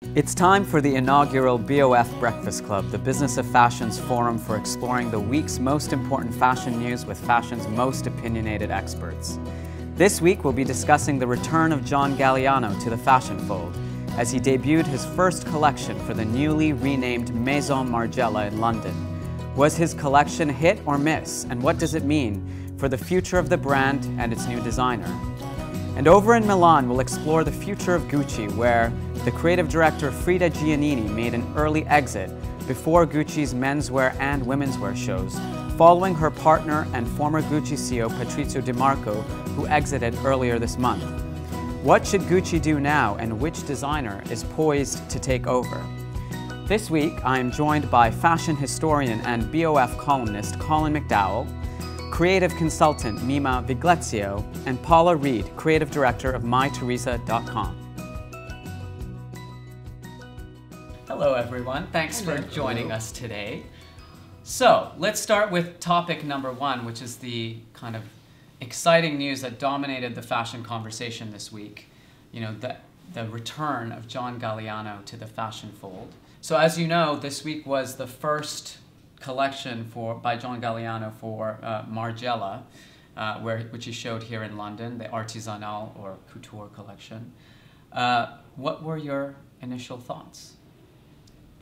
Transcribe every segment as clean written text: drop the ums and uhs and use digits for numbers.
It's time for the inaugural BoF Breakfast Club, the Business of Fashion's forum for exploring the week's most important fashion news with fashion's most opinionated experts. This week we'll be discussing the return of John Galliano to the fashion fold as he debuted his first collection for the newly renamed Maison Margiela in London. Was his collection hit or miss, and what does it mean for the future of the brand and its new designer? And over in Milan, we'll explore the future of Gucci, where the creative director Frida Giannini made an early exit before Gucci's menswear and womenswear shows, following her partner and former Gucci CEO Patrizio Di Marco, who exited earlier this month. What should Gucci do now, and which designer is poised to take over? This week, I am joined by fashion historian and BoF columnist Colin McDowell, creative consultant Mimma Viglezio, and Paula Reed, creative director of myteresa.com. Hello everyone, thanks for joining us today. So let's start with topic number one, which is the kind of exciting news that dominated the fashion conversation this week. You know, the return of John Galliano to the fashion fold. So as you know, this week was the first collection by John Galliano for Margiela, which he showed here in London, the artisanal or couture collection. What were your initial thoughts,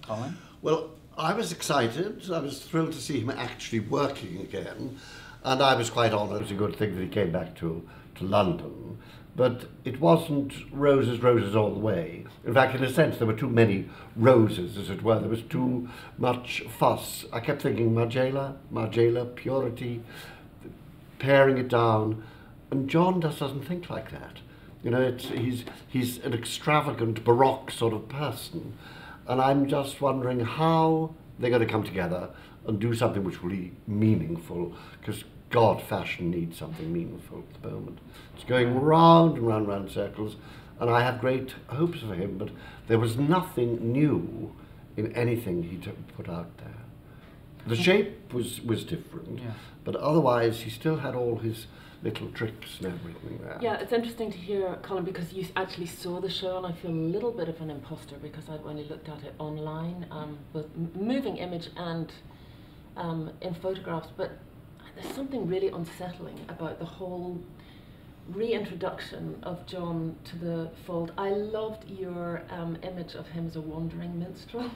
Colin? Well, I was excited. I was thrilled to see him actually working again, and I was quite honoured. It was a good thing that he came back to London. But it wasn't roses all the way. In fact, in a sense, there were too many roses, as it were. There was too much fuss. I kept thinking Margiela, purity, paring it down. And John just doesn't think like that. You know, he's an extravagant, baroque sort of person. And I'm just wondering how they're going to come together and do something which will be meaningful, because God, fashion needs something meaningful at the moment. It's going round and round and round circles, and I have great hopes for him, but there was nothing new in anything he put out there. The shape was different, yeah, but otherwise he still had all his little tricks and everything there. Yeah, it's interesting to hear, Colin, because you actually saw the show, and I feel a little bit of an imposter because I'd only looked at it online, with moving image and in photographs, but there's something really unsettling about the whole reintroduction of John to the fold. I loved your image of him as a wandering minstrel,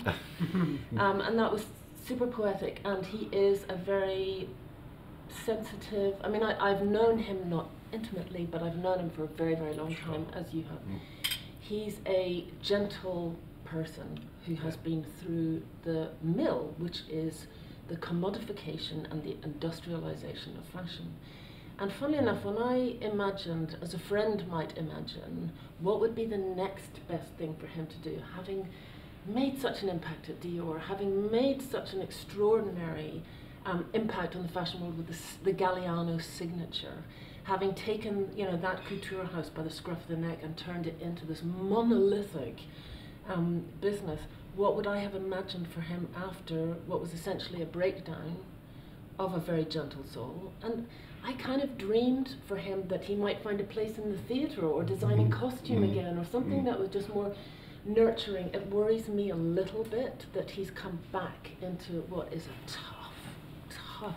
and that was super poetic, and he is a very sensitive, I mean, I've known him not intimately, but I've known him for a very, very long time, as you have. He's a gentle person who has been through the mill, which is the commodification and the industrialization of fashion. And funnily enough, when I imagined, as a friend might imagine, what would be the next best thing for him to do, having made such an impact at Dior, having made such an extraordinary impact on the fashion world with the Galliano signature, having taken, you know, that couture house by the scruff of the neck and turned it into this monolithic business, what would I have imagined for him after what was essentially a breakdown of a very gentle soul? And I kind of dreamed for him that he might find a place in the theatre or designing costume again, or something that was just more nurturing. It worries me a little bit that he's come back into what is a tough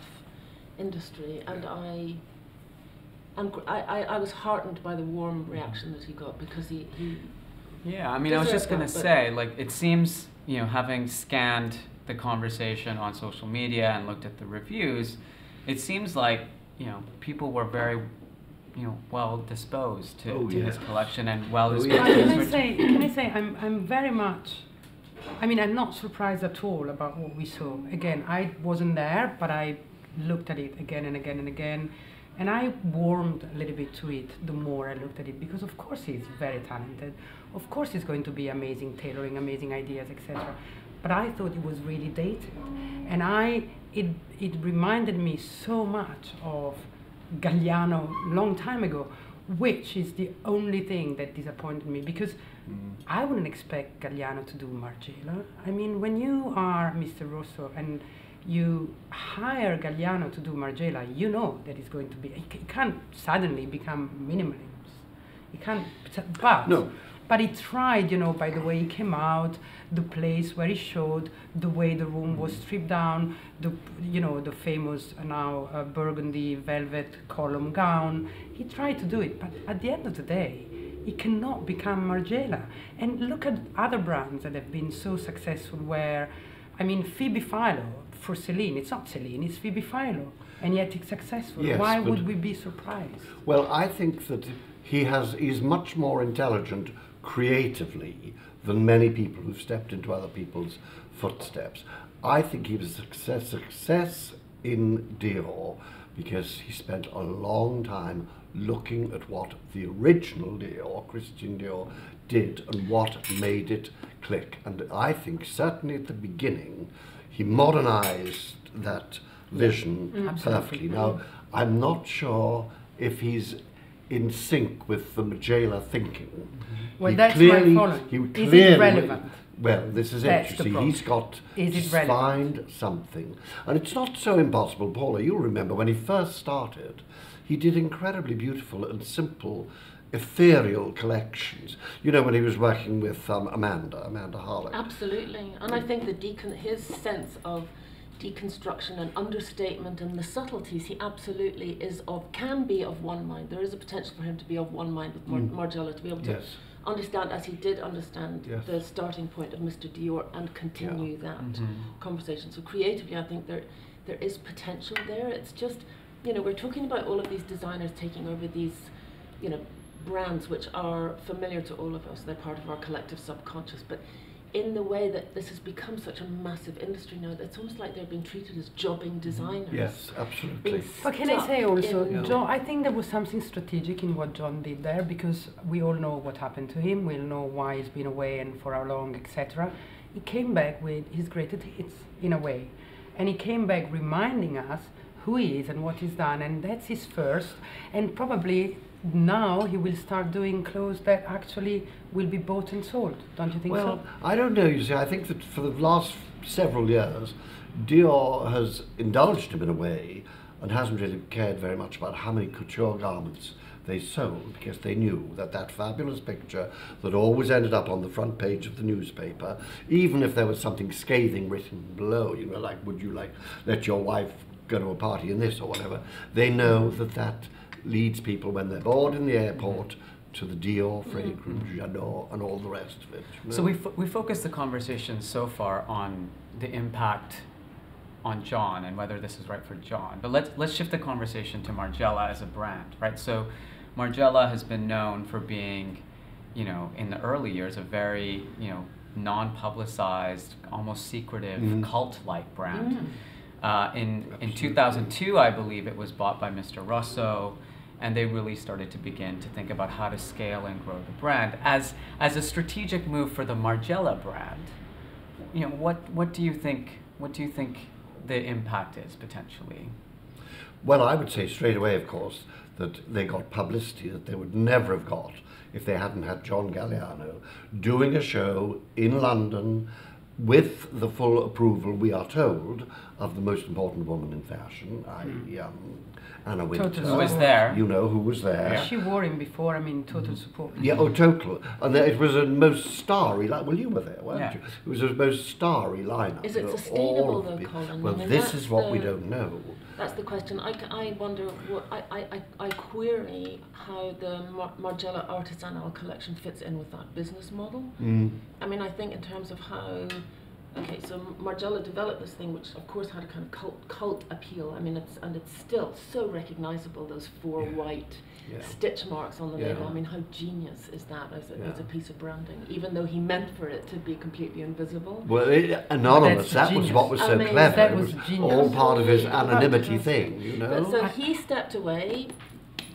industry, and I was heartened by the warm reaction that he got, because he yeah, I mean, I was just going to say, like, it seems, you know, having scanned the conversation on social media and looked at the reviews, it seems like, you know, people were very, you know, well disposed to his collection and well disposed to his Can I say I'm very much, I mean, I'm not surprised at all about what we saw. Again, I wasn't there, but I looked at it again and again and again, and I warmed a little bit to it the more I looked at it, because of course he's very talented, of course he's going to be amazing tailoring, amazing ideas, etc. But I thought it was really dated, and it reminded me so much of Galliano long time ago, which is the only thing that disappointed me, because I wouldn't expect Galliano to do Margiela. I mean, when you are Mr. Rosso and you hire Galliano to do Margiela, you know that it's going to be, it can't suddenly become minimalist. It can't, but no. But he tried, you know, by the way he came out, the place where he showed, the way the room was stripped down, the famous now burgundy velvet column gown. He tried to do it, but at the end of the day, it cannot become Margiela. And look at other brands that have been so successful where, I mean, Phoebe Philo for Celine, it's not Celine, it's Phoebe Philo, and yet it's successful. Yes, why would we be surprised? Well, I think that he's much more intelligent creatively than many people who've stepped into other people's footsteps. I think he was a success in Dior because he spent a long time looking at what the original Dior, Christian Dior, did and what made it click. And I think certainly at the beginning he modernized that vision perfectly. Now, I'm not sure if he's in sync with the Margiela thinking. Well, that's my following. Is it relevant? Well, this is That's it. the You see, problem. he's got Is it to relevant? find something. And it's not so impossible, Paula. You'll remember when he first started, he did incredibly beautiful and simple, ethereal collections. You know, when he was working with Amanda Harlow. Absolutely, and I think his sense of deconstruction and understatement and the subtleties, he absolutely can be of one mind. There is a potential for him to be of one mind with Margiela, to be able to understand, as he did understand, the starting point of Mr. Dior and continue that conversation. So creatively, I think there is potential there. It's just, you know, we're talking about all of these designers taking over these, you know, brands which are familiar to all of us. They're part of our collective subconscious, but in the way that this has become such a massive industry now, it's almost like they're being treated as jobbing designers. Yes, absolutely. But can I say also, John, I think there was something strategic in what John did there, because we all know what happened to him, we all know why he's been away and for how long, etc. He came back with his greatest hits, in a way. And he came back reminding us who he is and what he's done, and that's his first, and probably now he will start doing clothes that actually will be bought and sold. Don't you think so? Well, I don't know, you see, I think that for the last several years, Dior has indulged him in a way and hasn't really cared very much about how many couture garments they sold, because they knew that that fabulous picture that always ended up on the front page of the newspaper, even if there was something scathing written below, you know, like, would you like let your wife go to a party in this or whatever, they know that that leads people when they're bored in the airport to the Dior fragrance, J'adore, and all the rest of it. You know? So we focused the conversation so far on the impact on John and whether this is right for John. But let's shift the conversation to Margiela as a brand, right? So Margiela has been known for being, you know, in the early years, a very, you know, non-publicized, almost secretive, cult-like brand. In 2002, I believe it was bought by Mr. Russo, and they really started to begin to think about how to scale and grow the brand as a strategic move for the Margiela brand. You know, what do you think the impact is potentially? Well, I would say straight away, of course, that they got publicity that they would never have got if they hadn't had John Galliano doing a show in London with the full approval, we are told, of the most important woman in fashion, Anna Wintour. Total who was there. You know, who was there. Yeah. She wore him before, I mean, total support. Yeah, oh, total. And it was a most starry, well, you were there, weren't you? It was a most starry lineup. Is it of sustainable all of though, the- Colin? Well, I mean, this is what we don't know. That's the question. I wonder what I query how the Margiela artisanal collection fits in with that business model. I mean, I think in terms of how. Okay, so Margiela developed this thing, which of course had a kind of cult appeal. I mean, it's still so recognizable, those four white stitch marks on the label. I mean, how genius is that as a piece of branding, even though he meant for it to be completely invisible. Well, anonymous, that was what was so Amazing. clever. That It was was genius. all part of his anonymity thing, you But know? so he stepped away.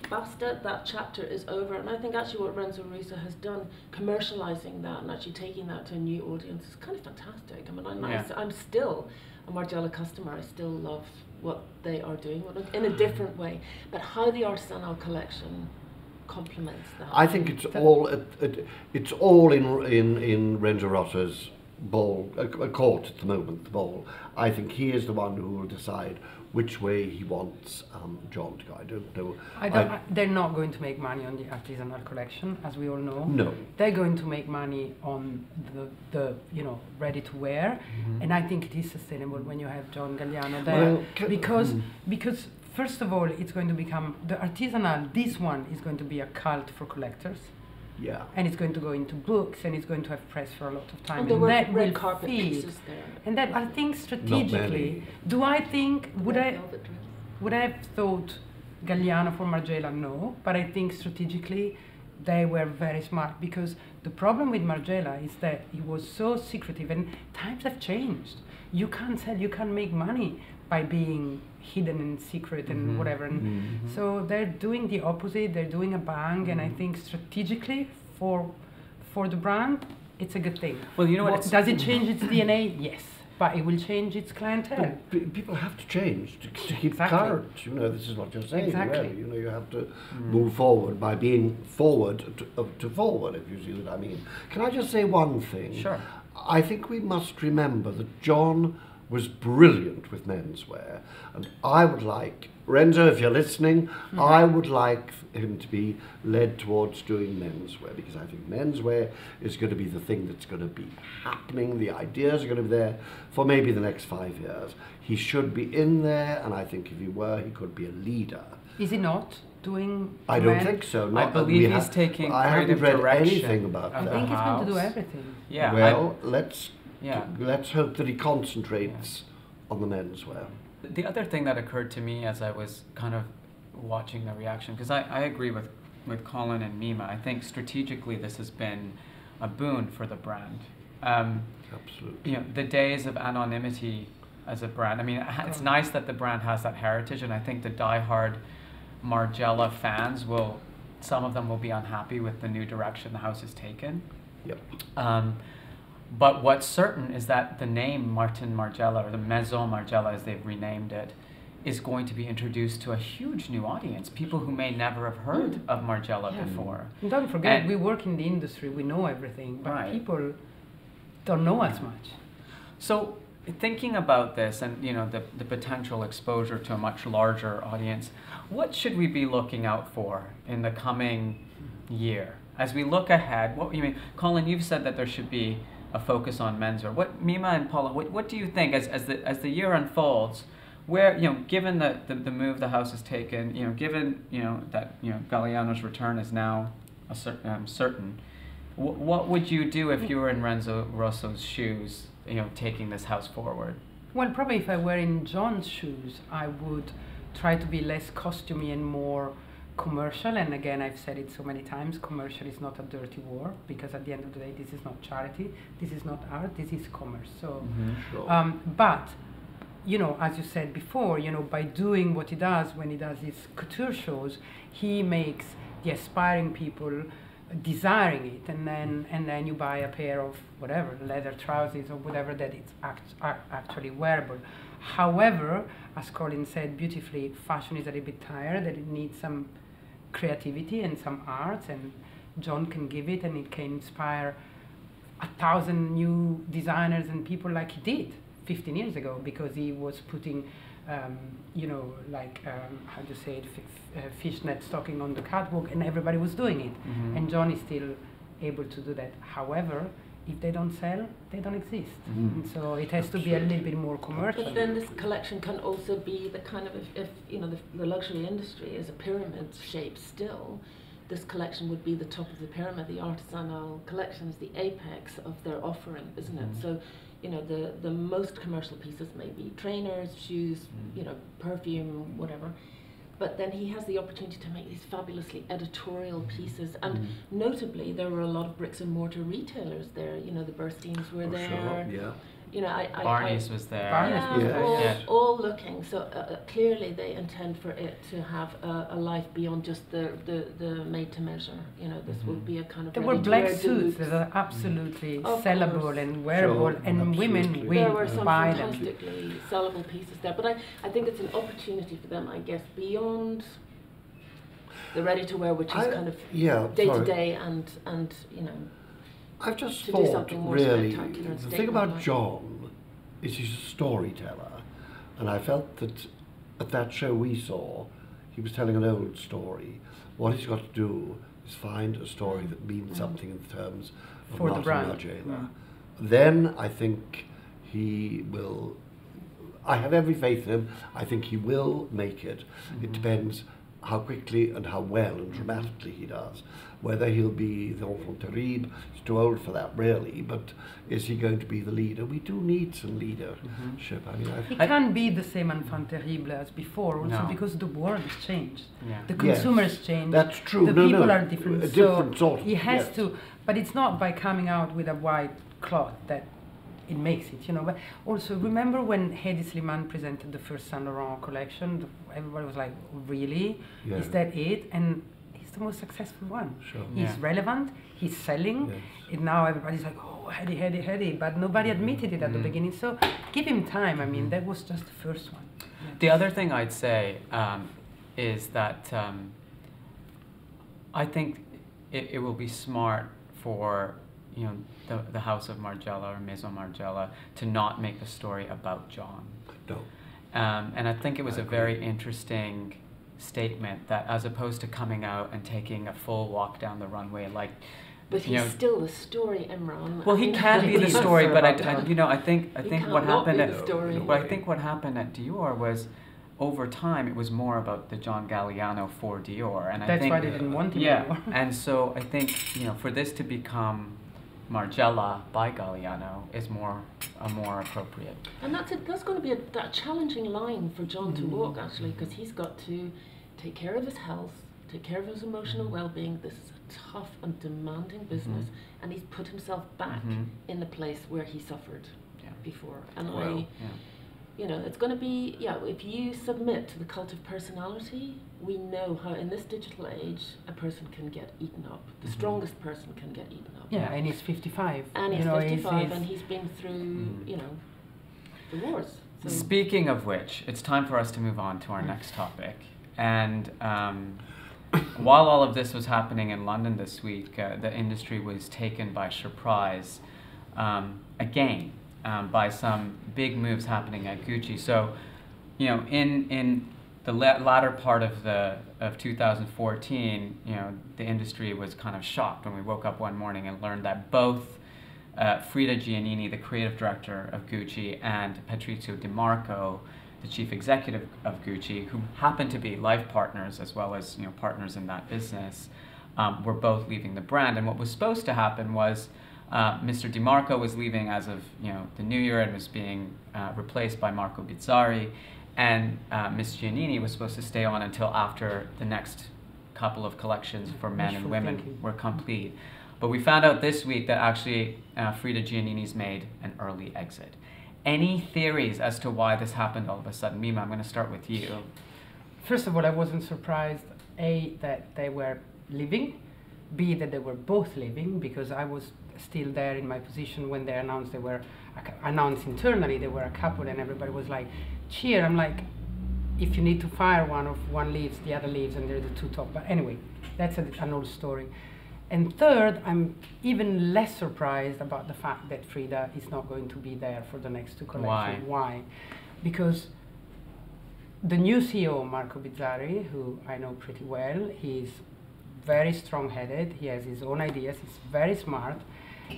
Basta, that chapter is over, and I think actually what Renzo Risa has done, commercializing that and actually taking that to a new audience, is kind of fantastic. I mean, I'm still a Margiela customer. I still love what they are doing in a different way. But how the artisanal collection complements that. I think it's all in Renzo Rossa's ball, a court at the moment, the ball. I think he is the one who will decide which way he wants John to go. I don't know. They're not going to make money on the artisanal collection, as we all know. No. They're going to make money on the ready to wear, and I think it is sustainable when you have John Galliano there, because first of all, it's going to become the artisanal. This one is going to be a cult for collectors. Yeah. And it's going to go into books, and it's going to have press for a lot of time. And there were that red will carpet feed. pieces there. And that I think strategically, do I think would I have thought Galliano for Margiela? No, but I think strategically they were very smart, because the problem with Margiela is that it was so secretive, and times have changed. You can't sell, you can't make money by being hidden and secret and whatever. And so they're doing the opposite. They're doing a bang, and I think strategically for the brand, it's a good thing. Well, you know what? Does it change its DNA? Yes, but it will change its clientele. But people have to change to keep Exactly. current. This is what you're saying. Exactly. Really. You have to move forward by being forward to forward, if you see what I mean. Can I just say one thing? Sure. I think we must remember that John was brilliant with menswear, and I would like, Renzo, if you're listening, I would like him to be led towards doing menswear, because I think menswear is going to be the thing that's going to be happening. The ideas are going to be there for maybe the next 5 years. He should be in there, and I think if he were, he could be a leader. Is he not doing? I don't think so. I believe he's taking I haven't creative read direction anything about of that. I think he's going to do house. everything. Yeah. Well, let's Yeah. hope that he concentrates on the menswear. The other thing that occurred to me as I was kind of watching the reaction, because I agree with Colin and Mimma. I think strategically this has been a boon for the brand. Absolutely. The days of anonymity as a brand. I mean, it's nice that the brand has that heritage, and I think the diehard Margiela fans some of them will be unhappy with the new direction the house has taken. Yep. But what's certain is that the name Margiela, or the Maison Margiela as they've renamed it, is going to be introduced to a huge new audience, people who may never have heard of Margiela before. And don't forget, we work in the industry, we know everything, but people don't know as much. So thinking about this and the potential exposure to a much larger audience, what should we be looking out for in the coming year? As we look ahead, Colin, you've said that there should be a focus on menswear. Mimma and Paula, what do you think as the year unfolds, where given the move the house has taken, given that Galliano's return is now certain, what would you do if you were in Renzo Rosso's shoes, taking this house forward? Well, probably if I were in John's shoes, I would try to be less costumey and more commercial. And again, I've said it so many times, commercial is not a dirty war, because at the end of the day, this is not charity, this is not art, this is commerce. So, but as you said before, by doing what he does when he does his couture shows, he makes the aspiring people desiring it, and then you buy a pair of whatever, leather trousers or whatever, that it's actually wearable. However, as Colin said beautifully, fashion is a little bit tired, that it needs some creativity and some arts, and John can give it, and it can inspire 1,000 new designers and people like he did 15 years ago, because he was putting how do you say it, fishnet stocking on the catwalk, and everybody was doing it. And John is still able to do that. However, if they don't sell, they don't exist. And so it has to be a little bit more commercial. But then this collection can also be the kind of, if the luxury industry is a pyramid shape still, this collection would be the top of the pyramid. The artisanal collection is the apex of their offering, isn't it? So, the most commercial pieces may be trainers, shoes, perfume, whatever. But then he has the opportunity to make these fabulously editorial pieces, and notably there were a lot of bricks and mortar retailers there. The Bursteins were there. Sure, yeah. Barney's was there. All looking. So clearly they intend for it to have a life beyond just the made to measure. This will be a kind of. There were black suits that are absolutely sellable and wearable, and women will there were some buy them. fantastically sellable pieces there, but I think it's an opportunity for them, I guess, beyond the ready to wear, which is kind of day to day and I've just to do thought, something more really, spectacular and the thing about statement-like. John is he's a storyteller, and I felt that at that show we saw, he was telling an old story. What he's got to do is find a story that means something in terms of For the Maison brand. Margiela. Then I think he will. I have every faith in him. I think he will make it. It depends how quickly and how well and dramatically he does. Whether he'll be the enfant terrible, he's too old for that really, but is he going to be the leader? We do need some leadership. I mean, He can't be the same enfant terrible as before, also No. because the world has changed. Yeah. The Yes, consumer has changed. that's true. The No, people no, are different. a different so sort of, he has yes. to, but it's not by coming out with a white cloth that it makes it, you know. But also, remember when Hedi Slimane presented the first Saint Laurent collection? Everybody was like, really? Yeah. Is that it? And he's the most successful one. Sure. He's Yeah. relevant, he's selling, Yes. and now everybody's like, oh, Hedi, but nobody admitted it at the beginning. So give him time. I mean, that was just the first one. The other thing I'd say is that I think it will be smart for the House of Margiela or Maison Margiela to not make the story about John. No. And I think it was I a very interesting statement that as opposed to coming out and taking a full walk down the runway like But he's still the story, Imran. well, he can be the story, but I think He what can't not happened be at the story. but I think what happened at Dior was over time it was more about the John Galliano for Dior, and I That's think why they didn't want him yeah, anymore. and so I think for this to become Margiela by Galliano is more appropriate. And that's going to be a challenging line for John to walk, actually, because he's got to take care of his health, take care of his emotional well-being. This is a tough and demanding business, and he's put himself back in the place where he suffered before. And Well, it's going to be, if you submit to the cult of personality, we know how in this digital age a person can get eaten up. The strongest person can get eaten up. Yeah, and he's 55. And he's you know, 55, and he's been through, the wars. So Speaking of which, it's time for us to move on to our next topic. And while all of this was happening in London this week, the industry was taken by surprise again by some big moves happening at Gucci. So, in the latter part of 2014, the industry was kind of shocked when we woke up one morning and learned that both Frida Giannini, the creative director of Gucci, and Patrizio Di Marco, the chief executive of Gucci, who happened to be life partners as well as partners in that business, were both leaving the brand. And what was supposed to happen was Mr. Di Marco was leaving as of the new year and was being replaced by Marco Bizzarri, and Ms. Giannini was supposed to stay on until after the next couple of collections for men and women were complete. But we found out this week that actually Frida Giannini's made an early exit. Any theories as to why this happened all of a sudden? Mimma, I'm going to start with you. First of all, I wasn't surprised, A, that they were leaving, B, that they were both leaving, because I was still there in my position when they announced announced internally they were a couple, and everybody was like, cheer. I'm like, if you need to fire one leaves, the other leaves, and they're the two top. But anyway, that's an old story. And third, I'm even less surprised about the fact that Frida is not going to be there for the next two collections. Why? Because the new CEO, Marco Bizzarri, who I know pretty well, he's very strong-headed, he has his own ideas, he's very smart,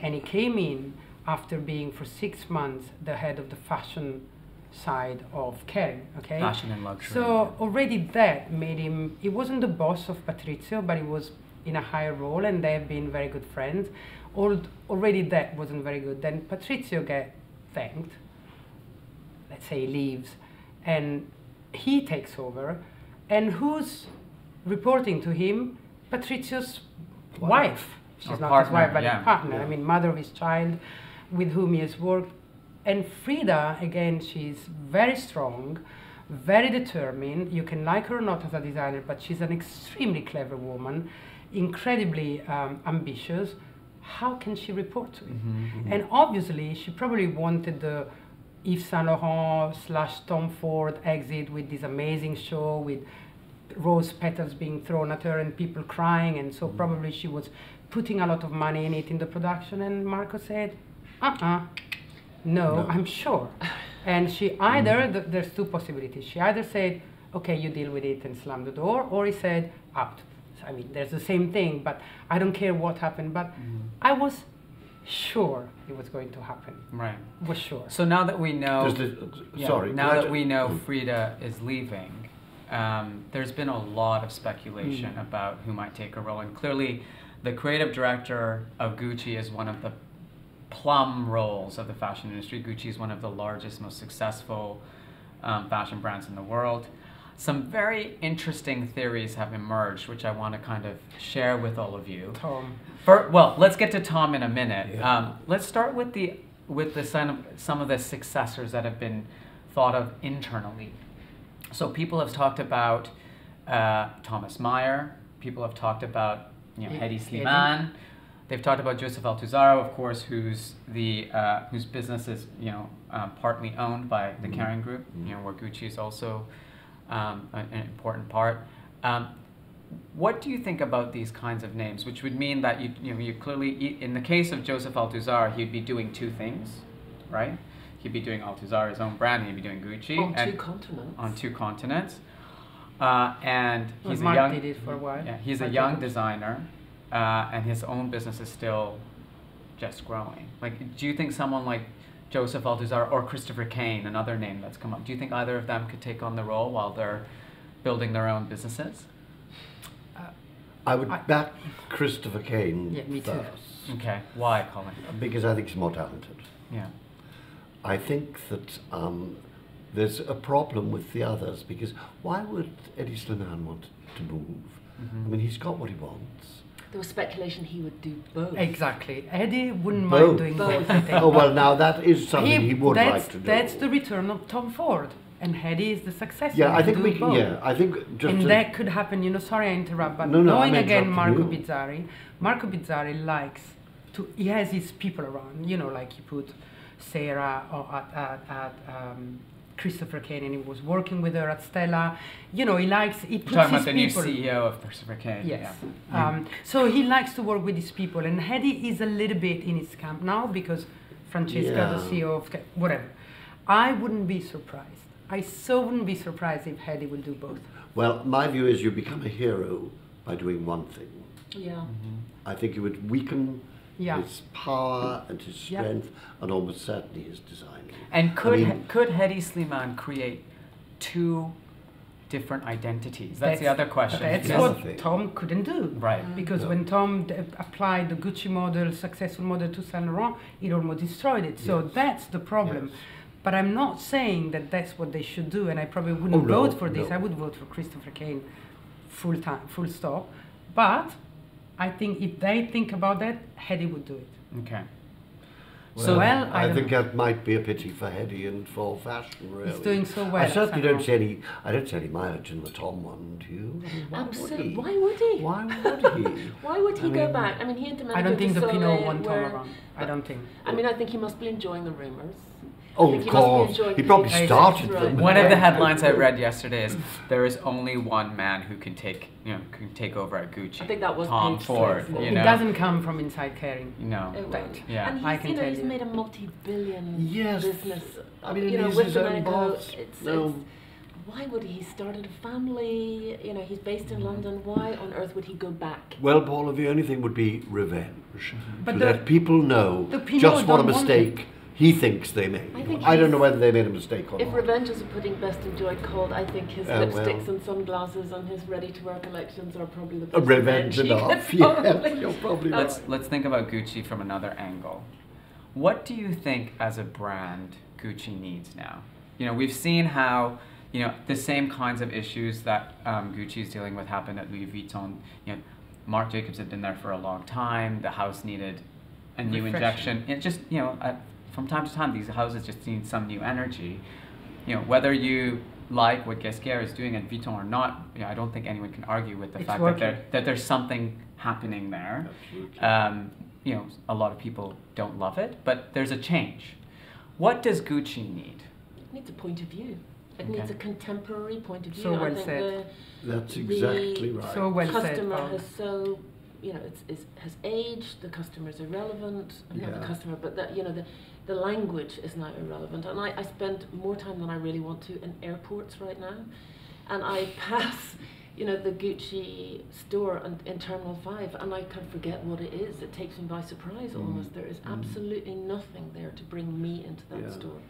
and he came in after being for 6 months the head of the fashion side of Kering, okay? Fashion and luxury. So already that made him, he wasn't the boss of Patrizio, but he was in a higher role, and they have been very good friends. Already that wasn't very good. Then Patrizio get thanked, let's say he leaves, and he takes over, and who's reporting to him? Patrizio's wife. She's Or not partner, his wife, but yeah. his partner. Yeah. I mean, mother of his child, with whom he has worked. And Frida, again, she's very strong, very determined. You can like her or not as a designer, but she's an extremely clever woman, incredibly ambitious. How can she report to him? And obviously, she probably wanted the Yves Saint Laurent / Tom Ford exit with this amazing show with rose petals being thrown at her and people crying, and so probably she was putting a lot of money in it in the production, and Marco said, no, I'm sure. And she either, there's two possibilities. She either said, okay, you deal with it and slam the door, or he said, out. So, I mean, there's the same thing, but I don't care what happened. But I was sure it was going to happen. Right. Was sure. So now that we know, sorry, now that we know Frida is leaving, there's been a lot of speculation about who might take her role, and clearly the creative director of Gucci is one of the plum roles of the fashion industry. Gucci is one of the largest, most successful fashion brands in the world. Some very interesting theories have emerged, which I want to kind of share with all of you. Tom. Well, let's get to Tom in a minute. Yeah. Let's start with some of the successors that have been thought of internally. So people have talked about Thomas Meyer. People have talked about Hedi Slimane. They've talked about Joseph Altuzarro, of course, whose business is partly owned by the Kering Group, where Gucci is also an important part. What do you think about these kinds of names? Which would mean that you clearly, in the case of Joseph Altuzarro, he'd be doing two things, right? He'd be doing Altuzarro's own brand. He'd be doing Gucci on two continents. And he's Mark did it for a while. Yeah, he's a young designer, and his own business is still just growing. Like, do you think someone like Joseph Altuzarro or Christopher Kane, another name that's come up, do you think either of them could take on the role while they're building their own businesses? I would back Christopher Kane me too. first. Okay, why, Colin? Because I think he's more talented. Yeah. I think that there's a problem with the others, because why would Hedi Slimane want to move? I mean, he's got what he wants. There was speculation he would do both. Exactly. Eddie wouldn't mind doing both. I think. Oh, well, now that is something he would like to do. That's the return of Tom Ford, and Hedi is the successor. Yeah, I think both. Yeah, I think just. And that could happen. Sorry I interrupt, but knowing again Marco Bizzarri likes to. He has his people around. Like he put Sarah at Christopher Kane, and he was working with her at Stella. He likes. He puts talking his about the people. new CEO of Christopher Kane. Yes. Yeah. So he likes to work with his people, and Hedi is a little bit in his camp now because Francesca, the CEO of whatever. I wouldn't be surprised. I so wouldn't be surprised if Hedi will do both. Well, my view is you become a hero by doing one thing. Yeah. I think you would weaken his power and his strength, and almost certainly his design. And could Hedi Slimane create two different identities? That's the other question. That's what Tom couldn't do. Right. Because when Tom applied the Gucci model, successful model to Saint Laurent, it almost destroyed it. So that's the problem. Yes. But I'm not saying that that's what they should do, and I probably wouldn't vote for this. I would vote for Christopher Kane full stop. But I think if they think about that, Hedi would do it. Okay. Well, I think that might be a pity for Hedi and for fashion, really. He's doing so well. I certainly don't see any mileage in the Tom one, do you? Why would he? Why would he? Why would he go back? I mean, he had demanded. I don't think the Pinot won Tom where, around. I don't think. I mean, I think he must be enjoying the rumours. Oh, of course. He probably started them. One of the headlines I read yesterday is there is only one man who can take over at Gucci. I think that was Tom Ford. It doesn't come from inside Kering. No. Yeah. And I can tell he's you. made a multi-billion business. I mean, with his own boss. Why would he started a family? He's based in London. Why on earth would he go back? Well, Paula, the only thing would be revenge. But to let people know just what a mistake he thinks they made. I don't know whether they made a mistake or not. If revenge is a putting best enjoyed cold, I think his lipsticks and sunglasses and his ready-to-wear collections are probably the best revenge enough. Yes, you're probably right. Let's think about Gucci from another angle. What do you think, as a brand, Gucci needs now? We've seen how the same kinds of issues that Gucci is dealing with happened at Louis Vuitton. Marc Jacobs had been there for a long time. The house needed a new injection. It just from time to time, these houses just need some new energy. Whether you like what Guesquière is doing at Vuitton or not, I don't think anyone can argue with the fact that there's something happening there. A lot of people don't love it, but there's a change. What does Gucci need? It needs a point of view. It needs a contemporary point of view. So well said. That's exactly right. So well said. Customer has so you know, has aged. The customer is irrelevant. Not the Yeah. customer, but that, you know, the language is now irrelevant. And I spend more time than I really want to in airports right now, and I pass, you know, the Gucci store in Terminal 5, and I can forget what it is. It takes me by surprise almost. There is absolutely nothing there to bring me into that Yeah. store.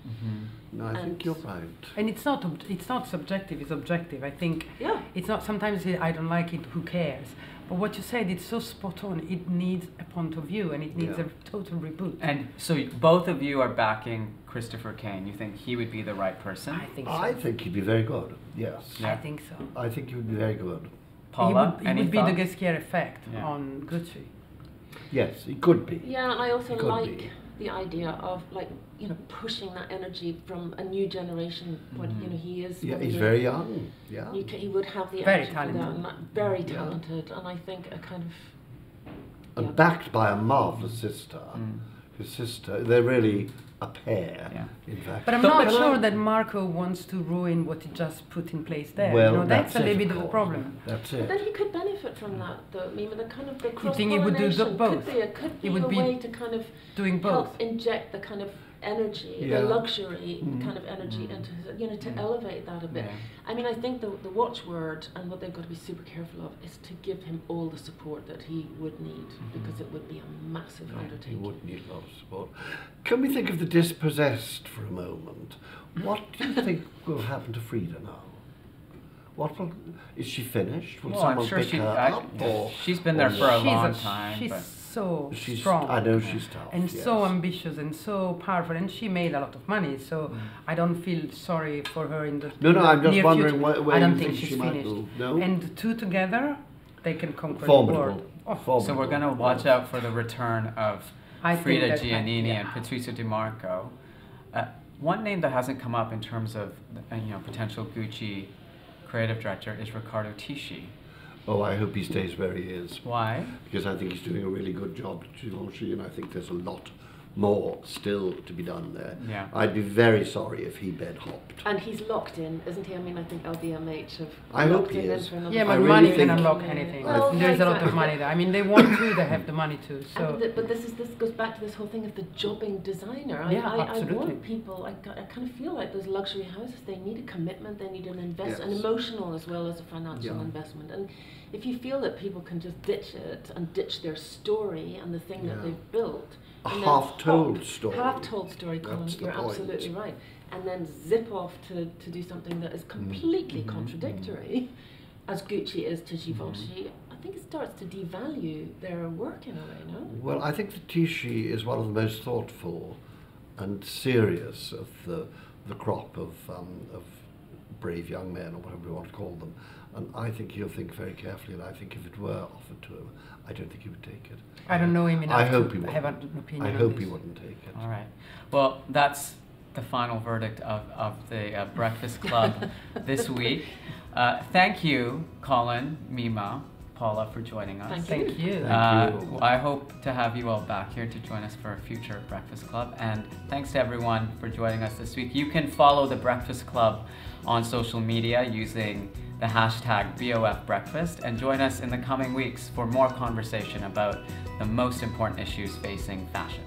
No, I think you're right. And it's not subjective, it's objective. I think Yeah. it's not, sometimes I don't like it, who cares? But what you said, it's so spot on. It needs a point of view, and it needs Yeah. a total reboot. And so both of you are backing Christopher Kane. You think he would be the right person? I think so. I think he'd be very good, yes. Yeah. I think so. I think he would be very good. Paula, He any would be the thoughts? Gesquier effect Yeah. on Gucci. Yes, he could be. Yeah, and I also It could like be. the idea of, like, you know, pushing that energy from a new generation. When, you know, he is. Yeah, one he's of very young. Yeah. he would have the Very energy for that, talented. and very Yeah. talented, and I think a kind of. And yeah. backed by a marvellous sister. His sister, they're really a pair, Yeah. in fact. But I'm So not can sure I- that Marco wants to ruin what he just put in place there. Well, you know, that's a it, little bit of a course. problem. That's But it. then he could benefit from that, though. I mean, the kind of the You think he would do cross-pollination both? could He be would a be way to kind of Doing help both. inject the kind of energy, Yeah. the luxury kind of energy into his, you know, to elevate that a bit. Yeah. I mean, I think the watchword and what they've got to be super careful of is to give him all the support that he would need, because it would be a massive He undertaking. would need a lot of support. Can we think of the dispossessed for a moment? What do you think will happen to Frida now? Is she finished? Will Well, I'm someone sure pick her up? Or, she's been there or for a what? long time. She's but so She's- strong. I know she's tough. and yes. so ambitious and so powerful, and she made a lot of money. So I don't feel sorry for her in the No, no, I'm just near wondering future. where I don't you think think she's she might finished. move. No? And the two together, they can conquer the Formidable. world. Oh, Formidable. So we're going to watch out for the return of I think Frida that- Giannini yeah. and Patrizio Di Marco. One name that hasn't come up in terms of potential Gucci creative director is Riccardo Tisci. Oh, I hope he stays where he is. Why? Because I think he's doing a really good job at Givenchy, and I think there's a lot more still to be done there. Yeah. I'd be very sorry if he bed hopped. And he's locked in, isn't he? I mean, I think LVMH have I hope locked he him in is. for another Yeah, I but really money think- can unlock anything. Well, There's a lot of exactly. money there. I mean, they want to, they have the money to. So But this goes back to this whole thing of the jobbing designer. Yeah, I absolutely. want people. I kind of feel like those luxury houses. They need a commitment. They need an investment, Yes. an emotional as well as a financial Yeah. investment. And if you feel that people can just ditch it and ditch their story and the thing that Yeah. they've built, A and then half-told hop- story. half-told story, Colin. That's the You're point. absolutely right. And then zip off to do something that is completely contradictory, as Gucci is to Givenchy. I think it starts to devalue their work in a way, no? Well, I think that Tisci is one of the most thoughtful and serious of the crop of brave young men, or whatever we want to call them. And I think he'll think very carefully, and I think if it were offered to him, I don't think he would take it. I don't know him enough I hope to he have wouldn't. an opinion I on hope this. he wouldn't take it. All right. Well, that's the final verdict of the Breakfast Club this week. Thank you, Colin, Mimma, Paula, for joining us. Thank Thank you. Thank you. I hope to have you all back here to join us for a future Breakfast Club. And thanks to everyone for joining us this week. You can follow the Breakfast Club on social media using the hashtag BoF Breakfast, and join us in the coming weeks for more conversation about the most important issues facing fashion.